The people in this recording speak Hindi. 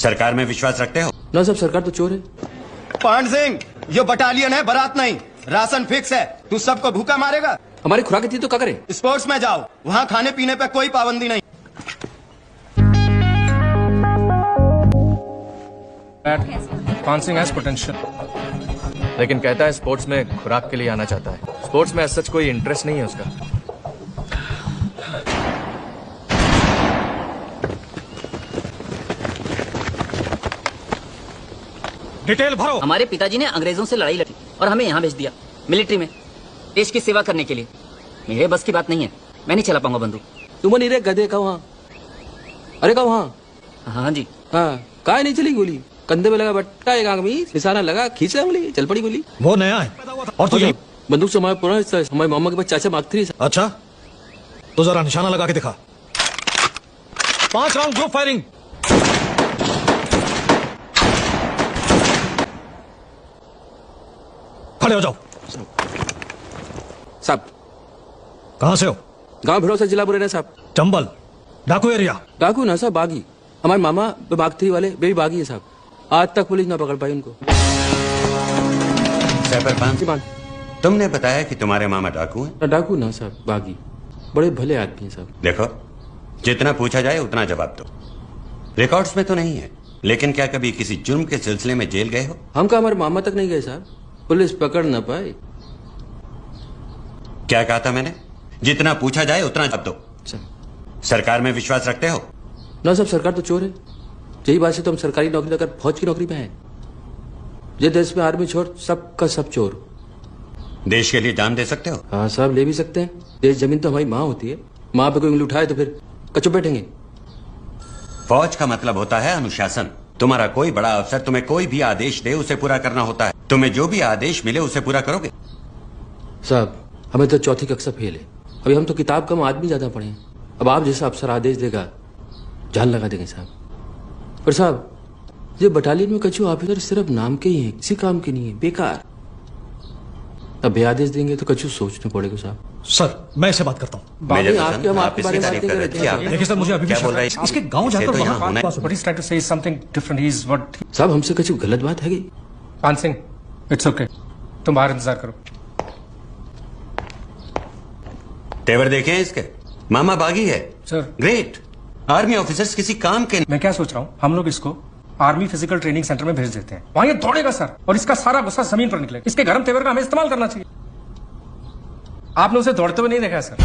सरकार में विश्वास रखते हो? ना सब सरकार तो चोर है। पांड सिंह, ये बटालियन है, बारात नहीं। राशन फिक्स है, तू सबको भूखा मारेगा? हमारी खुराक थी तो क्या करे? स्पोर्ट्स में जाओ, वहाँ खाने पीने पे कोई पाबंदी नहीं। पान सिंह हैज पोटेंशियल, लेकिन कहता है स्पोर्ट्स में खुराक के लिए आना चाहता है। स्पोर्ट्स में सच कोई इंटरेस्ट नहीं है उसका। डिटेल भरो। हमारे पिताजी ने अंग्रेजों से लड़ाई लड़ी और हमें यहाँ भेज दिया मिलिट्री में, देश की सेवा करने के लिए। मेरे बस की बात नहीं है, मैं नहीं चला पाऊंगा बंदूक। तुम नहीं रे गधे का वहाँ। अरे का वहाँ? हाँ जी। हाँ, काय नहीं चली गोली? कंधे पे लगा बट्टा, एक आंख में निशाना लगा, खींच उंगली, चल पड़ी गोली। वो नया है और तुझे? बंदूक से हमारा पुराना हिस्सा है, हमारे मामा के पास चाचा मांगती थी। अच्छा, तो जरा निशाना लगा के दिखा। 5 राउंड ग्रुप फायरिंग। खड़े हो जाओ। साहब कहाँ से हो? गांव भरोसा, जिला बुरेना साहब। चंबल डाकू एरिया? डाकू ना साहब, बागी। हमारे मामा बागथरी वाले बेबी बागी है साहब। आज तक पुलिस ना पकड़ पाई उनको। तुमने बताया कि तुम्हारे मामा डाकू हैं? डाकू ना साहब, बागी। बड़े भले आदमी हैं साहब। देखो, जितना पूछा जाए उतना जवाब दो। रिकॉर्ड्स में तो नहीं है, लेकिन क्या कभी किसी जुर्म के सिलसिले में जेल गए हो? हम का हमारे मामा तक नहीं गए साहब, पुलिस पकड़ ना पाए। क्या कहा था मैंने? जितना पूछा जाए उतना जवाब दो। सरकार में विश्वास रखते हो? ना सब सरकार तो चोर है। यही बात से तो हम सरकारी नौकरी लेकर फौज की नौकरी पे हैं। ये देश में आर्मी छोड़ सबका सब चोर। देश के लिए जान दे सकते हो? हाँ साहब, ले भी सकते हैं। देश जमीन तो हमारी माँ होती है। माँ पे कोई उंगली उठाए तो फिर कचो बैठेंगे। फौज का मतलब होता है अनुशासन। तुम्हारा कोई बड़ा अफसर तुम्हें कोई भी आदेश दे, उसे पूरा करना होता है। तुम्हें जो भी आदेश मिले उसे पूरा करोगे? साहब, हमें तो 4th कक्षा फेल है। अभी हम तो किताब कम, आदमी ज्यादा पढ़े हैं। अब आप जैसा अफसर आदेश देगा, जान लगा देंगे साहब। पर साहब, ये बटालियन में कछु ऑफिसर सिर्फ नाम के ही हैं, किसी काम के नहीं है, बेकार। अब बे आदेश देंगे तो कछु सोचना पड़ेगा साहब। सर, मैं इससे बात करता हूँ। आपके हम आपके बारे में बात नहीं कर रहे। देखिए सर, मुझे अभी भी क्या बोल रहा है? इसके गांव जाकर यहाँ होना है। साहब, हमसे कछु गलत बात है क्या? पान सिंह, इट्स ओके, तुम बाहर इंतजार करो। तेवर देखे हैं इसके? मामा बागी है सर। ग्रेट। आर्मी ऑफिसर्स किसी काम के। मैं क्या सोच रहा हूँ, हम लोग इसको आर्मी फिजिकल ट्रेनिंग सेंटर में भेज देते हैं। वहां ये दौड़ेगा सर, और इसका सारा गुस्सा जमीन पर निकलेगा। इसके गर्म तेवर का हमें इस्तेमाल करना चाहिए। आपने उसे दौड़ते हुए नहीं देखा है सर।